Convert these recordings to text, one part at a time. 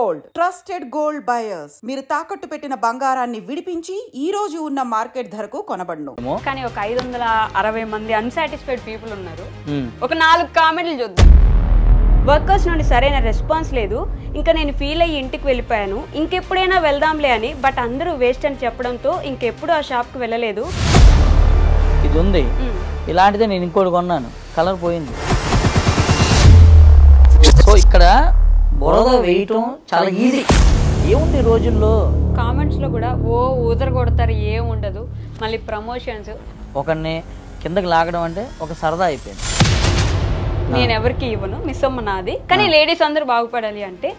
Gold trusted gold buyers మీరు తాకట్టు పెట్టిన బంగారాన్ని విడిపించి ఈ రోజు ఉన్న మార్కెట్ ధరకు కొనబడును. కానీ ఒక 560 మంది అన్సాటిస్ఫైడ్ పీపుల్ ఉన్నారు. ఒక 4 కామెంట్లు చూద్దాం. వర్కర్స్ నుండి సరైన రెస్పాన్స్ లేదు, ఇంకా నేను ఫీల్ అయ్యి ఇంటికి వెళ్ళిపోయాను, ఇంకెప్పుడైనా వెళ్దాంలే అని, బట్ అందరూ వేస్ట్ అని చెప్పడంతో ఇంకెప్పుడు ఆ షాప్కి వెళ్ళలేదు. ఇది ఉంది, ఇలాంటిదే నేను ఇంకోటి కొన్నాను, కలర్ పోయింది. సో ఇక్కడ బురద వేయటం చాలా ఈజీ. ఏముంది ఈ రోజుల్లో కామెంట్స్లో కూడా ఊదర కొడతారు, ఏం ఉండదు. మళ్ళీ ప్రమోషన్స్, ఒకరిని కిందకి లాగడం అంటే ఒక సరదా అయిపోయింది. నేను ఎవరికి ఇవ్వను, మిస్ అమ్మ నాది. కానీ లేడీస్ అందరూ బాగుపడాలి అంటే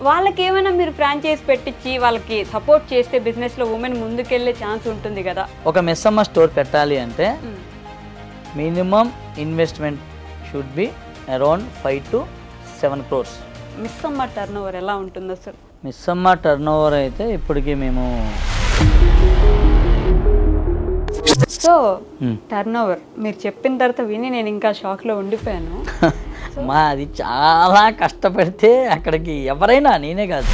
వాళ్ళకి ఏమైనా మీరు ఫ్రాంచైజ్ పెట్టించి వాళ్ళకి సపోర్ట్ చేస్తే బిజినెస్ లో ఉమెన్ ముందుకెళ్లే ఛాన్స్ ఉంటుంది కదా. ఒక మిస్ అమ్మ స్టోర్ పెట్టాలి అంటే minimum investment should be around 5 to 7 crores. Miss అమ్మ టర్న్ ఓవర్ ఎలా ఉంటుంది అసలు? మిస్ అమ్మ టర్న్ ఓవర్ అయితే ఇప్పటికి మేము సో టర్న్ ఓవర్ మీరు చెప్పిన తర్వాత విని నేను ఇంకా షాక్ లో ఉండిపోయాను. మా అది చాలా కష్టపడితే అక్కడికి ఎవరైనా, నేనే కాదు.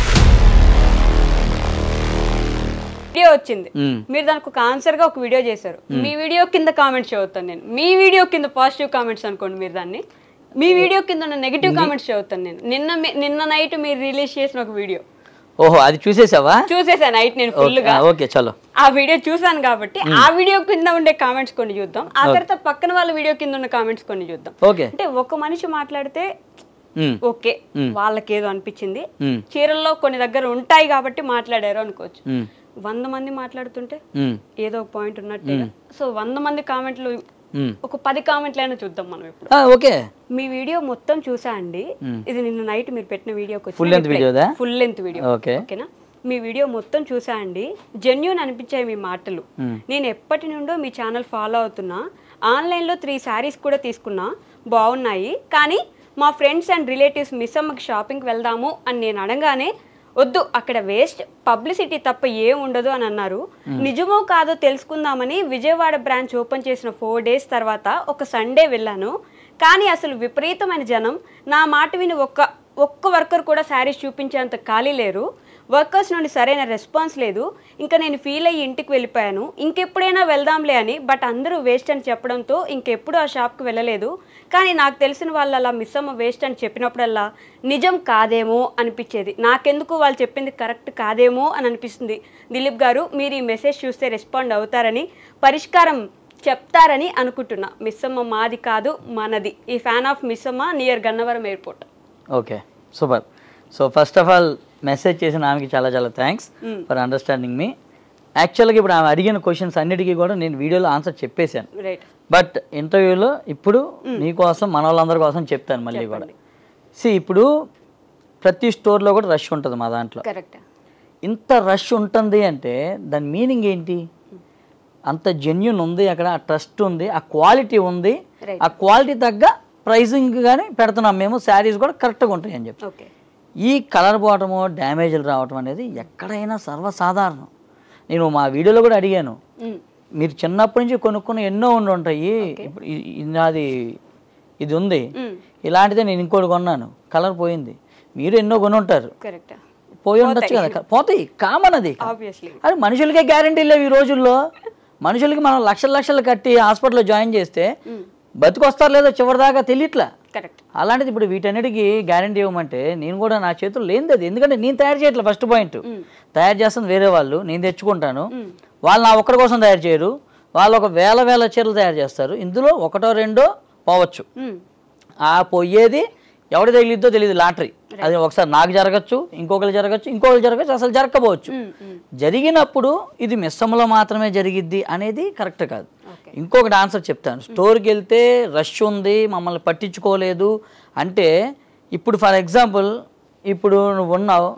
వీడియో వచ్చింది, మీరు దానికి ఒక ఆన్సర్ గా ఒక వీడియో చేశారు. మీ వీడియో కింద కామెంట్స్ చదువుతాను నేను, మీ వీడియో కింద పాజిటివ్ కామెంట్స్ అనుకోండి మీరు దాన్ని, మీ వీడియో కింద ఉన్న నెగిటివ్ కామెంట్స్ చదువుతాను నేను. నిన్న నైట్ మీరు రిలీజ్ చేసిన ఒక వీడియో. ఓహో, అది చూసేసావా? చూసేసా నైట్ నేను ఫుల్ గా. ఓకే, చలో. ఆ వీడియో చూసాను కాబట్టి ఆ వీడియో కింద ఉండే కామెంట్స్ కొన్ని చూద్దాం, ఆ తర్వాత పక్కన వాళ్ళ వీడియో కింద ఉన్న కామెంట్స్ కొన్ని చూద్దాం. ఓకే. అంటే ఒక మనిషి మాట్లాడితే ఓకే, వాళ్ళకేదో అనిపించింది, చీరల్లో కొన్ని దగ్గర ఉంటాయి కాబట్టి మాట్లాడారు అనుకోవచ్చు. 100 మంది మాట్లాడుతుంటే ఏదో ఒక పాయింట్ ఉన్నట్టు. సో 100 మంది కామెంట్లు, ఒక 10 కామెంట్లు అయినా చూద్దాం మనం ఇప్పుడు. ఓకే. మీ వీడియో మొత్తం చూసా అండి, ఇది నిన్న నైట్ మీరు పెట్టిన వీడియోకి ఫుల్ లెంత్ వీడియో. ఓకేనా? మీ వీడియో మొత్తం చూసా అండి, జెన్యూన్ అనిపించాయి మీ మాటలు. నేను ఎప్పటి నుండో మీ ఛానల్ ఫాలో అవుతున్నా, ఆన్లైన్లో 3 శారీస్ కూడా తీసుకున్నా, బాగున్నాయి. కానీ మా ఫ్రెండ్స్ అండ్ రిలేటివ్స్ మిస్ అమ్మకి షాపింగ్కి వెళ్దాము అని నేను అనగానే వద్దు, అక్కడ వేస్ట్ పబ్లిసిటీ తప్ప ఏం ఉండదు అని అన్నారు. నిజమో కాదో తెలుసుకుందామని విజయవాడ బ్రాంచ్ ఓపెన్ చేసిన 4 days తర్వాత ఒక సండే వెళ్ళాను. కానీ అసలు విపరీతమైన జనం. నా మాట విని ఒక్క వర్కర్ కూడా శారీస్ చూపించేంత ఖాళీ లేరు. వర్కర్స్ నుండి సరైన రెస్పాన్స్ లేదు, ఇంకా నేను ఫీల్ అయ్యి ఇంటికి వెళ్ళిపోయాను, ఇంకెప్పుడైనా వెళ్దాంలే అని, బట్ అందరూ వేస్ట్ అని చెప్పడంతో ఇంకెప్పుడు ఆ షాప్కి వెళ్ళలేదు. కానీ నాకు తెలిసిన వాళ్ళు అలా మిస్ అమ్మ వేస్ట్ అని చెప్పినప్పుడల్లా నిజం కాదేమో అనిపించేది. నాకెందుకు వాళ్ళు చెప్పింది కరెక్ట్ కాదేమో అని అనిపిస్తుంది. దిలీప్ గారు, మీరు ఈ మెసేజ్ చూస్తే రెస్పాండ్ అవుతారని, పరిష్కారం చెప్తారని అనుకుంటున్నా. మిస్ అమ్మ మాది కాదు, మనది. ఈ ఫ్యాన్ ఆఫ్ మిస్ అమ్మ, near Gannavaram airport. Okay, super. So first of all message చేసిన ఆమెకి చాలా చాలా థ్యాంక్స్ ఫర్ అండర్స్టాండింగ్ మీ. యాక్చువల్గా ఇప్పుడు ఆమె అడిగిన క్వశ్చన్స్ అన్నిటికీ కూడా నేను వీడియోలో ఆన్సర్ చెప్పేశాను, బట్ ఇంటర్వ్యూలో ఇప్పుడు మీకోసం, మన వాళ్ళందరి కోసం చెప్తాను మళ్ళీ కూడా. ఇప్పుడు ప్రతి స్టోర్లో కూడా రష్ ఉంటుంది మా దాంట్లో. ఇంత రష్ ఉంటుంది అంటే దాని మీనింగ్ ఏంటి? అంత జెన్యూన్ ఉంది అక్కడ, ఆ ట్రస్ట్ ఉంది, ఆ క్వాలిటీ ఉంది, ఆ క్వాలిటీ తగ్గ ప్రైజింగ్ కానీ పెడుతున్నాం మేము. శారీస్ కూడా కరెక్ట్గా ఉంటాయి అని చెప్పి. ఈ కలర్ పోవటము, డ్యామేజ్లు రావటం అనేది ఎక్కడైనా సర్వసాధారణం. నేను మా వీడియోలో కూడా అడిగాను, మీరు చిన్నప్పటి నుంచి కొనుక్కున్న ఎన్నో ఉంటాయి, ఇప్పుడు నాది ఇది ఉంది, ఇలాంటిదే నేను ఇంకోటి కొన్నాను, కలర్ పోయింది. మీరు ఎన్నో కొని ఉంటారు, పోయి ఉండొచ్చు కదా, పోతాయి, కామన్ అది. అది మనుషులకే గ్యారంటీ లేవు ఈ రోజుల్లో. మనుషులకి మనం లక్షలు కట్టి హాస్పిటల్లో జాయిన్ చేస్తే బతికొస్తారు లేదో చివరిదాకా తెలియట్లా. అలాంటిది ఇప్పుడు వీటన్నిటికీ గ్యారంటీ ఇవ్వమంటే నేను కూడా నా చేతుల్లో లేనిది అది. ఎందుకంటే నేను తయారు చేయట్లేదు. ఫస్ట్ పాయింట్, తయారు చేస్తుంది వేరే వాళ్ళు, నేను తెచ్చుకుంటాను. వాళ్ళు నా ఒక్కడి కోసం తయారు చేయరు, వాళ్ళు ఒక వేల చీరలు తయారు చేస్తారు. ఇందులో 1 or 2 పోవచ్చు. ఆ పోయేది ఎవరి తగిలిద్దో తెలియదు, లాటరీ. అది ఒకసారి నాకు జరగచ్చు, ఇంకొకరు జరగచ్చు, అసలు జరగకపోవచ్చు. జరిగినప్పుడు ఇది మిస్సమ్మలో మాత్రమే జరిగిద్ది అనేది కరెక్ట్ కాదు. ఇంకొకటి ఆన్సర్ చెప్తాను. స్టోర్కి వెళ్తే రష్ ఉంది, మమ్మల్ని పట్టించుకోలేదు అంటే, ఇప్పుడు ఫర్ ఎగ్జాంపుల్ ఇప్పుడు నువ్వు ఉన్నావు,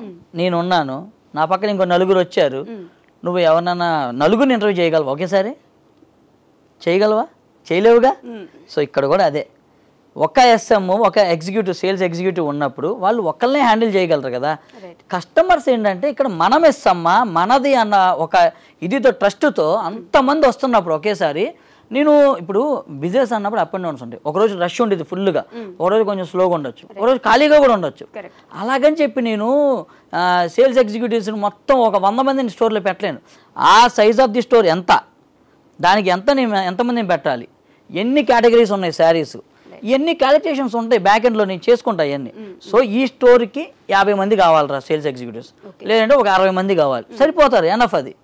నేను ఉన్నాను, నా పక్కన ఇంకో 4 వచ్చారు, నువ్వు ఎవరన్నా 4 ఇంటర్వ్యూ చేయగలవా ఒకేసారి? చేయగలవా? చేయలేవుగా. సో ఇక్కడ కూడా అదే, ఒక ఎస్ఎం, ఒక ఎగ్జిక్యూటివ్, సేల్స్ ఎగ్జిక్యూటివ్ ఉన్నప్పుడు వాళ్ళు ఒకళ్ళనే హ్యాండిల్ చేయగలరు కదా. కస్టమర్స్ ఏంటంటే ఇక్కడ మనం ఎస్సమ్మా, మనది అన్న ఒక ఇదితో, ట్రస్ట్తో అంతమంది వస్తున్నప్పుడు ఒకేసారి నేను ఇప్పుడు బిజినెస్ అన్నప్పుడు అప్ అండ్ డౌన్స్ ఉంటాయి. ఒకరోజు రష్ ఉండేది ఫుల్గా, ఒకరోజు కొంచెం స్లోగా ఉండొచ్చు, ఒకరోజు ఖాళీగా కూడా ఉండొచ్చు. అలాగని చెప్పి నేను సేల్స్ ఎగ్జిక్యూటివ్స్ని మొత్తం ఒక 100 మందిని స్టోర్లో పెట్టలేను. ఆ సైజ్ ఆఫ్ ది స్టోర్ ఎంత, దానికి ఎంతమందిని పెట్టాలి, ఎన్ని కేటగిరీస్ ఉన్నాయి శారీస్, ఇవన్నీ క్యాలిక్యులేషన్స్ ఉంటాయి బ్యాక్ ఎండ్లో, నేను చేసుకుంటా ఇవన్నీ. సో ఈ స్టోర్కి 50 మంది కావాలరా సేల్స్ ఎగ్జిక్యూటివ్స్, లేదంటే ఒక 60 మంది కావాలి, సరిపోతారు, ఎనఫ్ అది.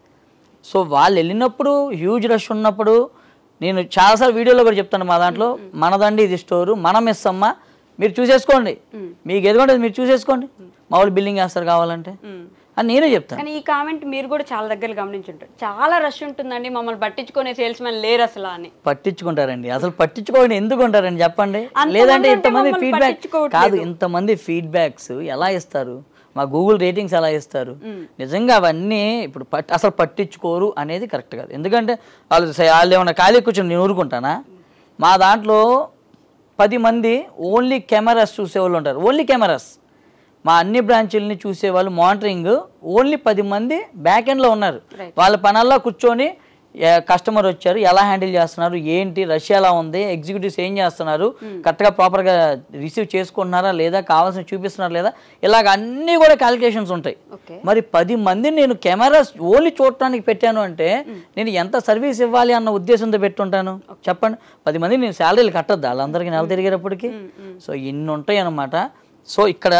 సో వాళ్ళు వెళ్ళినప్పుడు హ్యూజ్ రష్ ఉన్నప్పుడు నేను చాలాసార్లు వీడియోలో కూడా చెప్తాను, మా దాంట్లో మనదండి ఇది స్టోరు, మన మిస్ అమ్మ, మీరు చూసేసుకోండి, మీకు ఎదుగుంటే మీరు చూసేసుకోండి, మా వాళ్ళు బిల్లింగ్ వేస్తారు కావాలంటే అని నేనే చెప్తాను. కానీ ఈ కామెంట్ మీరు కూడా చాలా దగ్గర గమనించుంటారు, చాలా రష్ ఉంటుందండి, మమ్మల్ని పట్టించుకునే సేల్స్ మ్యాన్ లేరు అసలు అని. పట్టించుకుంటారండి, అసలు పట్టించుకోండి ఎందుకు ఉంటారండి చెప్పండి. లేదంటే ఇంతమంది ఫీడ్బ్యాక్ కాదు, ఇంతమంది ఫీడ్బ్యాక్స్ ఎలా ఇస్తారు, మా గూగుల్ రేటింగ్స్ ఎలా ఇస్తారు, నిజంగా అవన్నీ ఇప్పుడు అసలు పట్టించుకోరు అనేది కరెక్ట్ కాదు. ఎందుకంటే వాళ్ళు ఏమన్నా ఖాళీ కూర్చొని నేను ఊరుకుంటానా. మా దాంట్లో 10 మంది ఓన్లీ కెమెరాస్ చూసేవాళ్ళు ఉంటారు, ఓన్లీ కెమెరాస్. మా అన్ని బ్రాంచుల్ని చూసేవాళ్ళు మానిటరింగ్ ఓన్లీ 10 మంది బ్యాక్ ఎండ్లో ఉన్నారు. వాళ్ళ పనుల్లో కూర్చొని కస్టమర్ వచ్చారు ఎలా హ్యాండిల్ చేస్తున్నారు, ఏంటి రష్ ఎలా ఉంది, ఎగ్జిక్యూటివ్స్ ఏం చేస్తున్నారు, కరెక్ట్గా ప్రాపర్గా రిసీవ్ చేసుకుంటున్నారా లేదా, కావాల్సిన చూపిస్తున్నారా లేదా, ఇలాగ అన్నీ కూడా క్యాలిక్యులేషన్స్ ఉంటాయి. మరి 10 మందిని నేను కెమెరాస్ ఓన్లీ చూడటానికి పెట్టాను అంటే నేను ఎంత సర్వీస్ ఇవ్వాలి అన్న ఉద్దేశంతో పెట్టుంటాను చెప్పండి. 10 మంది నేను శాలరీలు కట్టద్దా వాళ్ళందరికీ నెల తిరిగేటప్పటికి. సో ఇన్ని ఉంటాయి అన్నమాట. సో ఇక్కడ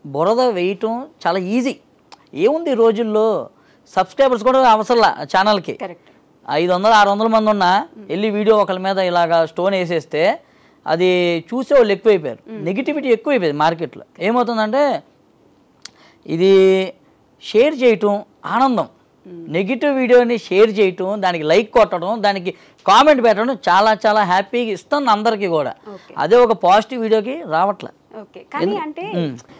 బురద వేయటం చాలా ఈజీ. ఏముంది ఈ రోజుల్లో సబ్స్క్రైబర్స్ కూడా అవసరంలా ఛానల్కి. 500-600 మంది ఉన్నా వెళ్ళి వీడియో ఒకరి మీద ఇలాగా స్టోన్ వేసేస్తే అది చూసేవాళ్ళు ఎక్కువైపోయారు, నెగిటివిటీ ఎక్కువైపోయింది మార్కెట్లో. ఏమవుతుందంటే ఇది షేర్ చేయటం ఆనందం, నెగిటివ్ వీడియోని షేర్ చేయటం, దానికి లైక్ కొట్టడం, దానికి కామెంట్ పెట్టడం చాలా చాలా హ్యాపీగా ఇస్తాను అందరికీ కూడా. అదే ఒక పాజిటివ్ వీడియోకి రావట్లే. ఓకే, కానీ అంటే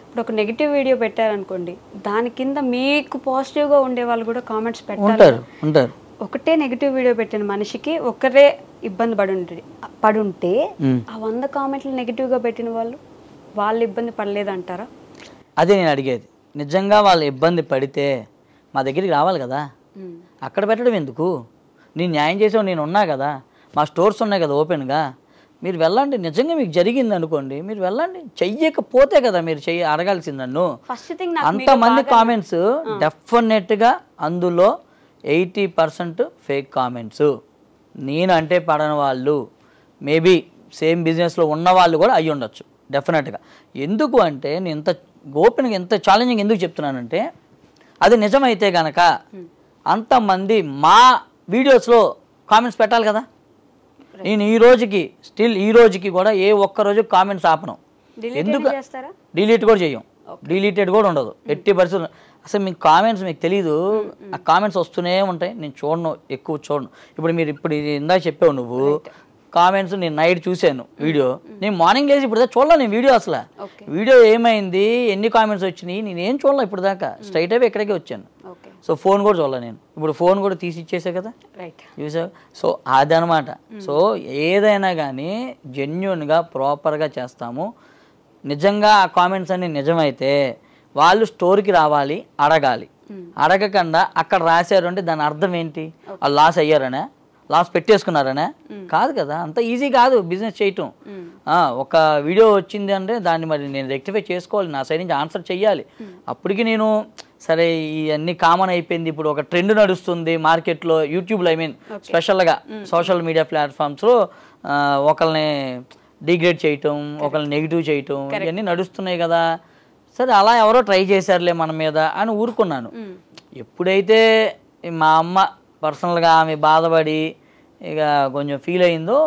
ఇప్పుడు ఒక నెగిటివ్ వీడియో పెట్టారనుకోండి, దాని కింద మీకు పాజిటివ్గా ఉండే వాళ్ళు కూడా కామెంట్స్ పెట్టారు. ఒకటే నెగిటివ్ వీడియో పెట్టిన మనిషికి ఒకరే ఇబ్బంది పడుంటే ఆ 100 కామెంట్లు నెగిటివ్గా పెట్టిన వాళ్ళు ఇబ్బంది పడలేదంటారా? అదే నేను అడిగేది. నిజంగా వాళ్ళు ఇబ్బంది పడితే మా దగ్గరికి రావాలి కదా, అక్కడ పెట్టడం ఎందుకు? నేను న్యాయం చేసావు, నేను ఉన్నా కదా, మా స్టోర్స్ ఉన్నాయి కదా ఓపెన్గా, మీరు వెళ్ళండి. నిజంగా మీకు జరిగింది అనుకోండి, మీరు వెళ్ళండి. చెయ్యకపోతే కదా మీరు అడగాల్సింది నన్ను. అంతమంది కామెంట్స్ డెఫినెట్గా అందులో 80% ఫేక్ కామెంట్స్. నేను అంటే పడని వాళ్ళు మేబీ సేమ్ బిజినెస్లో ఉన్న వాళ్ళు కూడా అయ్యి ఉండొచ్చు డెఫినెట్గా. ఎందుకు అంటే నేను ఇంత ఓపెన్గా ఎంత ఛాలెంజింగ్ ఎందుకు చెప్తున్నానంటే, అది నిజమైతే కనుక అంతమంది మా వీడియోస్లో కామెంట్స్ పెట్టాలి కదా. నేను ఈ రోజుకి కూడా ఏ ఒక్కరోజు కామెంట్స్ ఆపను. ఎందుకు డిలీట్ కూడా చెయ్యం, డిలీటెడ్ కూడా ఉండదు 80%. అసలు మీకు కామెంట్స్ మీకు తెలీదు, ఆ కామెంట్స్ వస్తూనే ఉంటాయి. నేను చూడను, ఎక్కువ చూడను. ఇప్పుడు ఇందాక చెప్పావు నువ్వు కామెంట్స్, నేను నైట్ చూశాను వీడియో, నేను మార్నింగ్ లేచి ఇప్పుడు దాకా చూడలే నేను వీడియో. అసలు వీడియో ఏమైంది, ఎన్ని కామెంట్స్ వచ్చినాయి నేనేం చూడలే ఇప్పుడు దాకా, స్ట్రైట్ అవే ఇక్కడికే వచ్చాను. సో ఫోన్ కూడా చూడలే నేను, ఇప్పుడు ఫోన్ కూడా తీసి ఇచ్చేసా కదా చూసావు. సో అదనమాట. సో ఏదైనా కానీ జెన్యూన్గా ప్రాపర్గా చేస్తాము. నిజంగా ఆ కామెంట్స్ అన్ని నిజమైతే వాళ్ళు స్టోర్కి రావాలి, అడగాలి. అడగకుండా అక్కడ రాశారు అంటే దాని అర్థం ఏంటి? వాళ్ళు లాస్ అయ్యారనే, లాస్ పెట్టేసుకున్నారనే కాదు కదా. అంత ఈజీ కాదు బిజినెస్ చేయటం. ఒక వీడియో వచ్చింది అంటే దాన్ని మరి నేను రెక్టిఫై చేసుకోవాలి, నా సైడ్ నుంచి ఆన్సర్ చెయ్యాలి. అప్పటికి నేను సరే ఇవన్నీ కామన్ అయిపోయింది. ఇప్పుడు ఒక ట్రెండ్ నడుస్తుంది మార్కెట్లో, యూట్యూబ్లో, స్పెషల్గా సోషల్ మీడియా ప్లాట్ఫామ్స్లో ఒకరిని డిగ్రేడ్ చేయటం, ఒకరిని నెగిటివ్ చేయటం, ఇవన్నీ నడుస్తున్నాయి కదా. సరే అలా ఎవరో ట్రై చేశారులే మన మీద అని ఊరుకున్నాను. ఎప్పుడైతే మా అమ్మ పర్సనల్గా ఆమె బాధపడి ఇక కొంచెం ఫీల్ అయిందో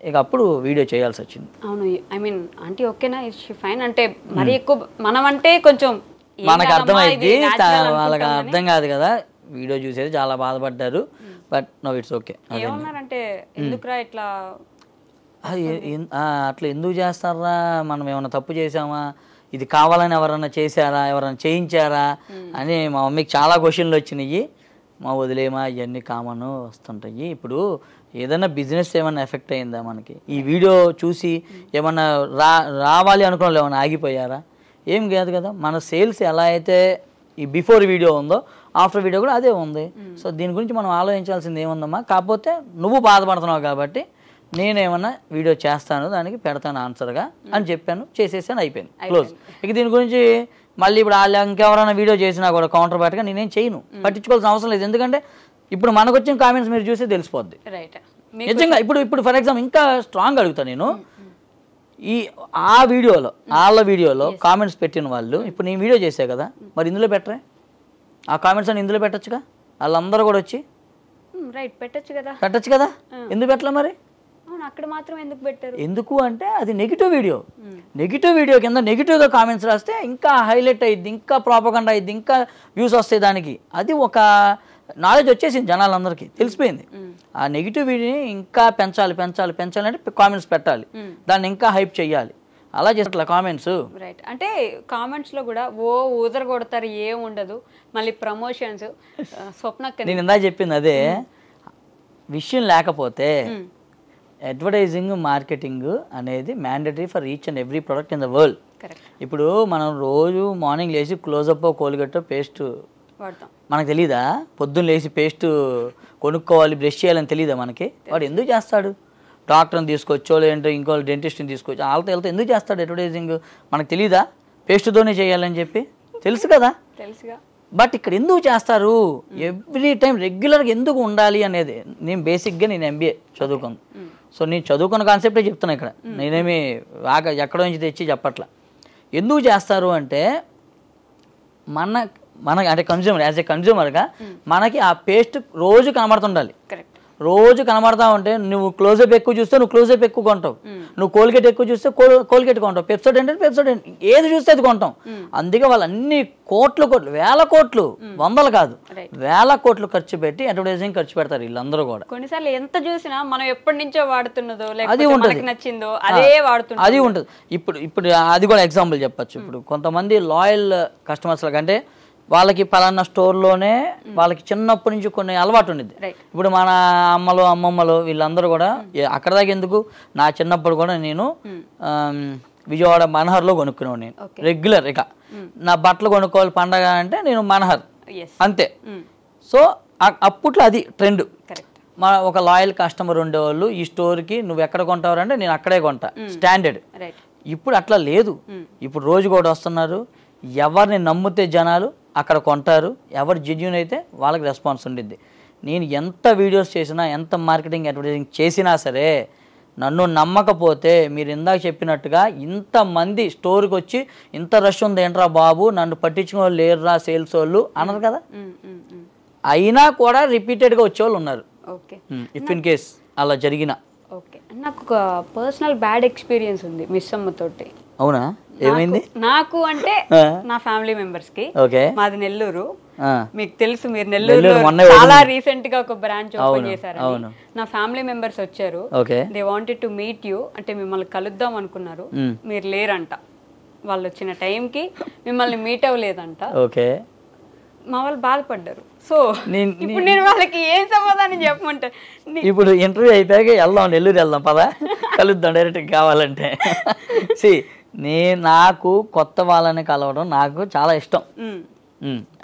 ఇక అప్పుడు వీడియో చేయాల్సి వచ్చింది. అవును, ఆంటీ ఓకేనా, ఫైన్ అంటే మరి ఎక్కువ మనం అంటే కొంచెం మనకు అర్థమైంది, వాళ్ళకి అర్థం కాదు కదా. వీడియో చూసేది చాలా బాధపడ్డారు. But no it's okay. ఏమన్నారంటే ఎందుకురా ఇట్లా, అట్లా ఎందుకు చేస్తారా, మనం ఏమైనా తప్పు చేసామా, ఇది కావాలని ఎవరన్నా చేశారా, ఎవరైనా చేయించారా అని మా మమ్మీకి చాలా క్వశ్చన్లు వచ్చినాయి. మా వదిలేమా ఇవన్నీ కామన్ వస్తుంటాయి. ఇప్పుడు ఏదైనా బిజినెస్ ఏమన్నా ఎఫెక్ట్ అయిందా మనకి? ఈ వీడియో చూసి ఏమన్నా రావాలి అనుకున్న వాళ్ళు ఏమన్నా ఆగిపోయారా? ఏం కాదు కదా. మన సేల్స్ ఎలా అయితే ఈ బిఫోర్ వీడియో ఉందో ఆఫ్టర్ వీడియో కూడా అదే ఉంది. సో దీని గురించి మనం ఆలోచించాల్సింది ఏముందమ్మా, కాకపోతే నువ్వు బాధపడుతున్నావు కాబట్టి నేనేమన్నా వీడియో చేస్తాను, దానికి పెడతాను ఆన్సర్గా అని చెప్పాను, చేసేసాను, అయిపోయింది, క్లోజ్. ఇక దీని గురించి మళ్ళీ ఇప్పుడు వాళ్ళు ఇంకెవరైనా వీడియో చేసినా కూడా కౌంటర్ బ్యాట్గా నేనేం చేయను, పట్టించుకోవాల్సిన అవసరం లేదు. ఎందుకంటే ఇప్పుడు మనకు వచ్చిన కామెంట్స్ మీరు చూస్తే తెలిసిపోద్ది నిజంగా. ఇప్పుడు ఫర్ ఎగ్జాంపుల్ ఇంకా స్ట్రాంగ్ అడుగుతాను నేను, ఆ వీడియోలో వాళ్ళ వీడియోలో కామెంట్స్ పెట్టిన వాళ్ళు ఇప్పుడు నేను వీడియో చేసా కదా, మరి ఇందులో పెట్టరే? ఆ కామెంట్స్ అని ఇందులో పెట్టచ్చుగా, వాళ్ళందరూ కూడా వచ్చి పెట్టచ్చు కదా, ఎందుకు పెట్టలే మరి? అక్కడ మాత్రం ఎందుకు పెట్టారు? ఎందుకు అంటే అది నెగిటివ్ వీడియో కింద నెగిటివ్గా కామెంట్స్ రాస్తే ఇంకా హైలైట్ అయ్యిద్ది, ఇంకా ప్రాపగండా అయ్యిద్ది, ఇంకా వ్యూస్ వస్తాయి దానికి. అది ఒక నాలెడ్జ్ వచ్చేసింది జనాలందరికీ, తెలిసిపోయింది. ఆ నెగిటివ్ వీడియోని ఇంకా పెంచాలి అంటే కామెంట్స్ పెట్టాలి, దాన్ని ఇంకా హైప్ చెయ్యాలి. అలా చేసట్లా కామెంట్స్. రైట్. అంటే కామెంట్స్ లో కూడా ఊదర కొడతారు, ఏం ఉండదు, మళ్ళీ ప్రమోషన్స్. స్వప్నక్క నేను ఇందా చెప్పింది అదే విషయం. లేకపోతే అడ్వర్టైజింగ్ మార్కెటింగ్ అనేది mandatory for each and every product in the world. ఇప్పుడు మనం రోజు మార్నింగ్ లేచి క్లోజప్ కోల్గేట్ పేస్ట్ వాడతాం, మనకు తెలీదా? పొద్దున్న లేచి పేస్ట్ కొనుక్కోవాలి, బ్రష్ చేయాలని తెలీదా మనకి? వాడు ఎందుకు చేస్తాడు? డాక్టర్ని తీసుకొచ్చో లేదంటే ఇంకో డెంటిస్ట్ని తీసుకొచ్చో వాళ్ళతో వెళ్తే ఎందుకు చేస్తాడు అడ్వర్టైజింగ్? మనకు తెలీదా పేస్ట్తోనే చేయాలని చెప్పి? తెలుసు కదా. తెలుసుగా. బట్ ఇక్కడ ఎందుకు చేస్తారు? ఎవ్రీ టైం రెగ్యులర్గా ఎందుకు ఉండాలి అనేది. నేను బేసిక్గా నేను MBA చదువుకున్నాను. సో నేను చదువుకున్న కాన్సెప్టే చెప్తున్నా ఇక్కడ, నేనేమి ఎక్కడో నుంచి తెచ్చి చెప్పట్లా. ఎందుకు చేస్తారు అంటే మనకి అంటే కన్జ్యూమర్, యాజ్ ఏ కన్జ్యూమర్గా మనకి ఆ పేస్ట్ రోజు కనబడుతుండాలి. రోజు కనబడతా ఉంటే నువ్వు క్లోజప్ ఎక్కువ చూస్తే నువ్వు క్లోజప్ ఎక్కువ కొంటావు, నువ్వు కోల్గేట్ ఎక్కువ చూస్తే కోల్గేట్ కొంటావు, పెప్సోడెంట్ అంటే పెప్సోడెంట్, ఏది చూస్తే అది కొంటాం. అందుకే వాళ్ళు అన్ని కోట్లు వేల కోట్లు, వందలు కాదు వేల కోట్లు ఖర్చు పెట్టి అడ్వర్టైజింగ్ ఖర్చు పెడతారు వీళ్ళందరూ కూడా. కొన్నిసార్లు ఎంత చూసినా మనం ఎప్పటి నుంచో వాడుతున్నదో అది ఉంటుంది, నచ్చిందో అదే వాడుతుంది, అది ఉంటుంది. ఇప్పుడు అది కూడా ఎగ్జాంపుల్ చెప్పచ్చు. ఇప్పుడు కొంతమంది లాయల్ కస్టమర్స్ కంటే వాళ్ళకి పలానా స్టోర్లోనే వాళ్ళకి చిన్నప్పటి నుంచి కొన్ని అలవాటు ఉండేది. ఇప్పుడు మన అమ్మలు అమ్మమ్మలు వీళ్ళందరూ కూడా అక్కడ దాకా ఎందుకు, నా చిన్నప్పుడు కూడా నేను విజయవాడ మనహర్లో కొనుక్కున్నాను. నేను రెగ్యులర్ ఇక నా బట్టలు కొనుక్కోవాలి పండగ అంటే నేను మనహర్ అంతే. సో అప్పట్లో అది ట్రెండ్. మన ఒక లాయల్ కస్టమర్ ఉండేవాళ్ళు, ఈ స్టోర్కి నువ్వు ఎక్కడ కొంటావు అంటే నేను అక్కడే కొంటా, స్టాండర్డ్. ఇప్పుడు అట్లా లేదు. ఇప్పుడు రోజు కూడా వస్తున్నారు, ఎవరిని నమ్మితే జనాలు అక్కడ కొంటారు, ఎవరు జెన్యూన్ అయితే వాళ్ళకి రెస్పాన్స్ ఉండిద్ది. నేను ఎంత వీడియోస్ చేసినా, ఎంత మార్కెటింగ్ అడ్వర్టైజింగ్ చేసినా సరే నన్ను నమ్మకపోతే మీరు ఇందాక చెప్పినట్టుగా ఇంతమంది స్టోర్కి వచ్చి ఇంత రష్ ఉంది ఏంట్రా బాబు, నన్ను పట్టించుకునే వాళ్ళు లేరురా సేల్స్ వాళ్ళు అన్నారు కదా. అయినా కూడా రిపీటెడ్గా వచ్చేవాళ్ళు ఉన్నారు. ఇఫ్ ఇన్ కేస్ అలా జరిగిన. ఓకే, నాకు ఒక పర్సనల్ బ్యాడ్ ఎక్స్పీరియన్స్ ఉంది మిస్ అమ్మతోటి. అవునా? ఏమైంది? నాకు అంటే నా ఫ్యామిలీ మెంబర్స్ కి. మాది నెల్లూరు, మీకు తెలుసు, మీరు నెల్లూరు చాలా రీసెంట్ గా ఒక బ్రాంచ్ ఓపెన్ చేశారు. నా ఫ్యామిలీ మెంబర్స్ వచ్చారు, they wanted to meet you, అంటే మిమ్మల్ని కలుద్దాం అనుకున్నారు, మీరు లేరంట. వాళ్ళు వచ్చిన టైంకి మిమ్మల్ని మీట్ అవ్వలేదంట. మా వాళ్ళు బాధపడ్డారు. సో ఇప్పుడు నేను వాళ్ళకి ఏం సమాధానం చెప్పమంటే, ఇప్పుడు ఇంటర్వ్యూ అయిపోయాక వెళ్దాం, నెల్లూరు వెళ్దాం, పదా కలుద్దాం డైరెక్ట్ కావాలంటే. నాకు కొత్త వాళ్ళని కలవడం నాకు చాలా ఇష్టం.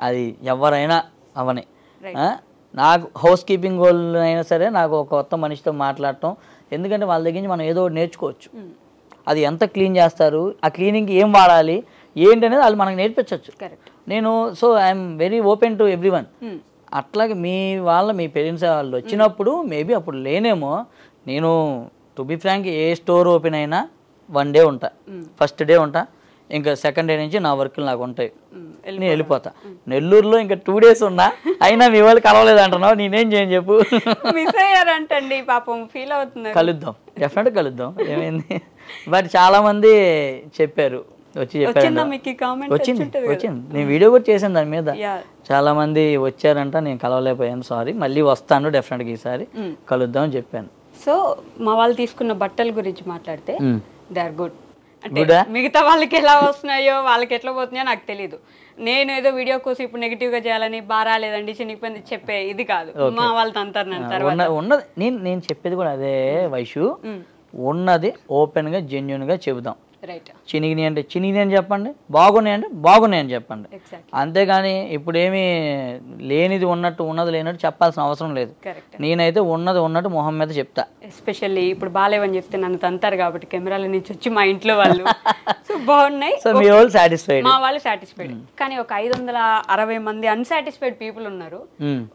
అది ఎవరైనా అవని, నాకు హౌస్ కీపింగ్ వాళ్ళు అయినా సరే నాకు ఒక కొత్త మనిషితో మాట్లాడటం, ఎందుకంటే వాళ్ళ దగ్గర నుంచి మనం ఏదో ఒకటి నేర్చుకోవచ్చు. అది ఎంత క్లీన్ చేస్తారు, ఆ క్లీనింగ్కి ఏం వాడాలి ఏంటి అనేది వాళ్ళు మనకు నేర్పించవచ్చు. నేను so I'm very open to everyone. అట్లాగే మీ పేరెంట్స్ వాళ్ళు వచ్చినప్పుడు మేబీ అప్పుడు లేనేమో. నేను to be frank a store open అయినా 1 డే ఉంటా, ఫస్ట్ డే ఉంటా, ఇంకా సెకండ్ డే నుంచి నా వర్క్లు నాకు ఉంటాయి, నేను వెళ్ళిపోతా. నెల్లూరులో ఇంకా 2 days ఉన్నా అయినా మీ వాళ్ళు కలవలేదు అంటున్నావు, నేనేం చేయను చెప్పు. మిస్ అయ్యారంటండి పాపం, ఫీల్ అవుతున్నారు. కలుద్దాం, డెఫినెట్గా కలుద్దాం, ఏమైంది. బట్ చాలా మంది చెప్పారు, వచ్చి చెప్పారు, వచ్చింది. నేను వీడియో కూడా చేశాను దాని మీద, చాలా మంది వచ్చారంట, నేను కలవలేకపోయాను, సారీ, మళ్ళీ వస్తాను డెఫినెట్గా ఈసారి కలుద్దాం అని చెప్పాను. సో మా వాళ్ళు తీసుకున్న బట్టల గురించి మాట్లాడితే దే ఆర్ గుడ్. అంటే మిగతా వాళ్ళకి ఎలా వస్తున్నాయో వాళ్ళకి ఎట్లా పోతున్నాయో నాకు తెలియదు. నేను ఏదో వీడియో కోసం ఇప్పుడు నెగిటివ్ గా చేయాలని బారాలేదండి చినిగిపోయింది చెప్పే ఇది కాదు. మా వాళ్ళతో అంటారు ఉన్నది. నేను చెప్పేది కూడా అదే వైషు, ఉన్నది ఓపెన్ గా జెన్యున్ గా చెబుదాం. రైట్. చినిగినాయి అంటే చినిగినాయి అని చెప్పండి, బాగున్నాయి అంటే బాగున్నాయి అని చెప్పండి. అంతేగాని ఇప్పుడు ఏమి లేనిది ఉన్నట్టు ఉన్నది లేనట్టు చెప్పాల్సిన అవసరం లేదు. నేనైతే ఉన్నది ఉన్నట్టు మొహం మీద చెప్తా. ఎస్పెషల్లీ ఇప్పుడు బాలేవని చెప్తే నన్ను తంతారు కాబట్టి కెమెరాల నుంచి వచ్చి మా ఇంట్లో వాళ్ళు సో బాగున్నాయి, సో మీ వాళ్ళు సాటిస్ఫైడ్, మా వాళ్ళు సాటిస్ఫైడ్. కానీ ఒక 560 మంది అన్సాటిస్ఫైడ్ పీపుల్ ఉన్నారు.